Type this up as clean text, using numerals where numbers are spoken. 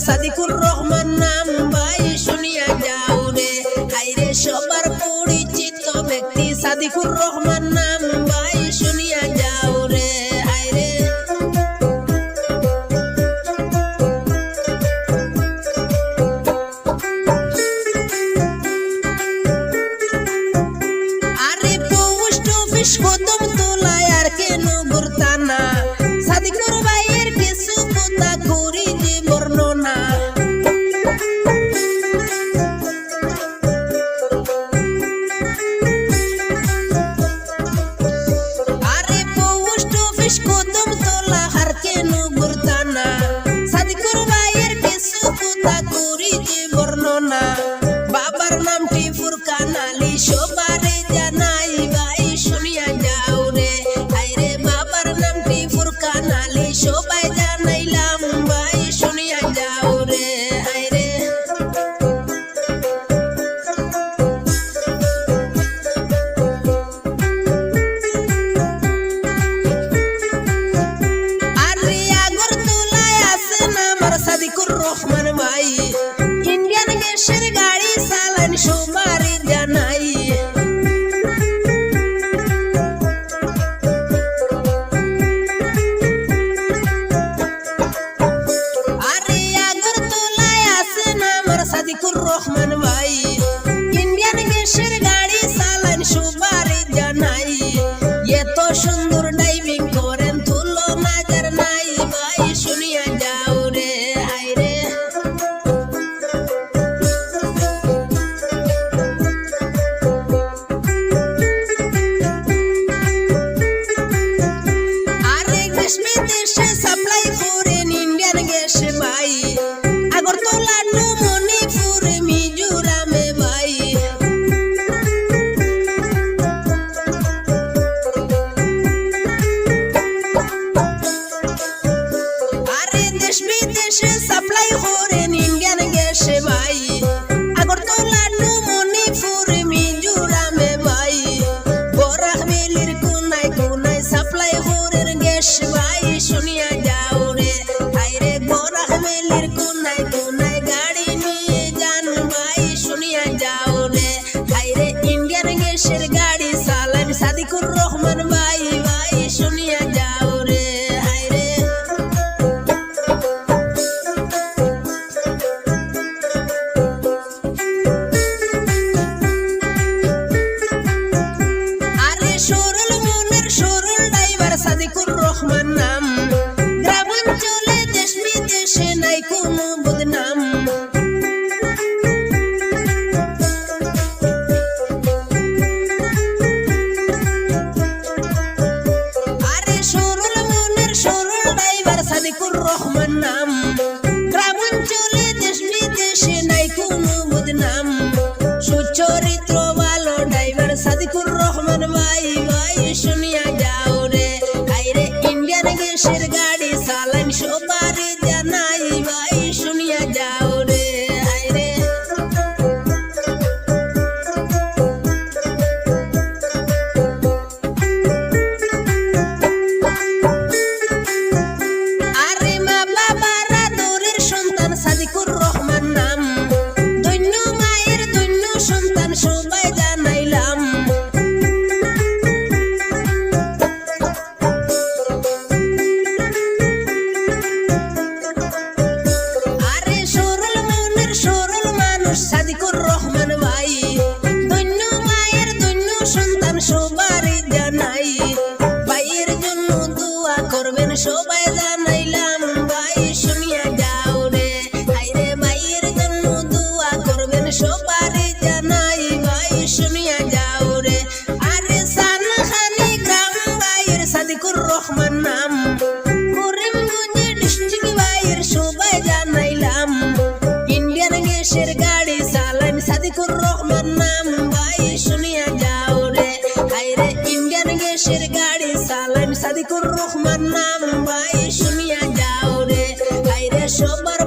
সাদিকুর রহমান নাম ভাই শুনিয়া যাও রে। হাইরে সবার পরিচিত ব্যক্তি সাদিকুর রহমান নাম ভাই শুনিয়া যাও রে। হাইরে আরে পোস্ট অফিস কদম তোলায় আর কেন ঘুরতানা, সাদিকুর ভাইয়ের কিছু কথা করি যে বর্ণনা। আরে পোস্ট অফিস কদম তোলা আর কেন ঘুরতানা, সাদিকুর ভাইয়ের কিছু কথা করি যে বর্ণনা। বাবার নামটি ফুরকান আলী সবারে জানাই ভাই শুনিয়া যাও রে। হাইরে বাবার নামটি ফুরকান আলী সবাই জানাইলাম ভাই শুনিয়া যাও রে। হাইরে আরে আগরতলায় আছেন আমার সাদিকুর রহমান ভাই, ইন্ডিয়ান গ্যাসের গাড়ি চালান সবারে জানাই। আরে আগরতলায় আছেন আমার সাদিকুর রহমান ভাই, ইন্ডিয়ান গ্যাসের গাড়ি চালান সবারে জানাই। এত সুন্দর ড্রাইভিং করেন তুলনা যার নাই ভাই শুনিয়া যাও রে। হাইরে আরে গ্রীষ্মে দেশে সাপ্লাই করেন ইন্ডিয়ান গ্যাস ভাই, আগরতলা টু মণিপুর মিজোরামে ভাই। আরে দেশ বিদেশে সাপ্লাই করেন ইন্ডিয়ান গ্যাস ভাই, আগরতলা টু মণিপুর মিজোরামে ভাই। বরাক ভ্যালির কোনায় কোনায় সাপ্লাই করেন গ্যাস ভাই শুনিয়া যাও রে। হাইরে বরাক ভ্যালির কোনায় কোনায় গাড়ি নিয়ে যান ভাই শুনিয়া যাও রে। হাইরে ইন্ডিয়ান গ্যাসের গাড়ি চালান সাদিকুর রহমান ভাই ভাই শুনিয়া যাও রে। হাইরে আরে সরল মনের সরল ড্রাইভার সাদিকুর রহমান নাম, গ্রামাঞ্চলে দেশ বিদেশে নাই কোনো বদনাম। আরে সরল মনের সরল ড্রাইভার সাদিকুর রহমান নাম, গ্রামাঞ্চলে দেশ বিদেশে নাই কোনো বদনাম। সুচরিত্র ভালো ড্রাইভার সাদিকুর রহমান ভাই ভাই শুনিয়া যাও রে। হাইরে ইন্ডিয়ান গ্যাসের গাড়ি চালান সবারে জানাই ভাই শুনিয়া যাও রে। হাইরে আরে মা বাবার আদরের সন্তান সাদিকুর রহমান নাম, ধন্য মায়ের ধন্য সন্তান সবাই জানাইলাম। আরে সরল মনের সরল মানুষ সাদিকুর রহমান ভাই, ধন্য মায়ের ধন্য সন্তান সবারই জানাই। ভাইয়ের জন্য দোয়া করবেন সবাই জানাইলাম ভাই শুনিয়া যাও রে। হাইরে ভাইয়ের জন্য দোয়া করবেন সবারই জানাই ভাই শুনিয়া যাও রে। আরে সানখানি গ্রাম ভাইয়ের সাদিকুর রহমান নাম, করিমগঞ্জ ডিস্ট্রিক্ট ভাইয়ের সবাই জানাইলাম। ইন্ডিয়ান গ্যাসের গাড়ি চালান সাদিকুর রহমান নাম ভাই শুনিয়া যাও রে। হাইরে ইন্ডিয়ান গ্যাসের গাড়ি চালান সাদিকুর রহমান নাম ভাই শুনিয়া যাও রে। হাইরে সবার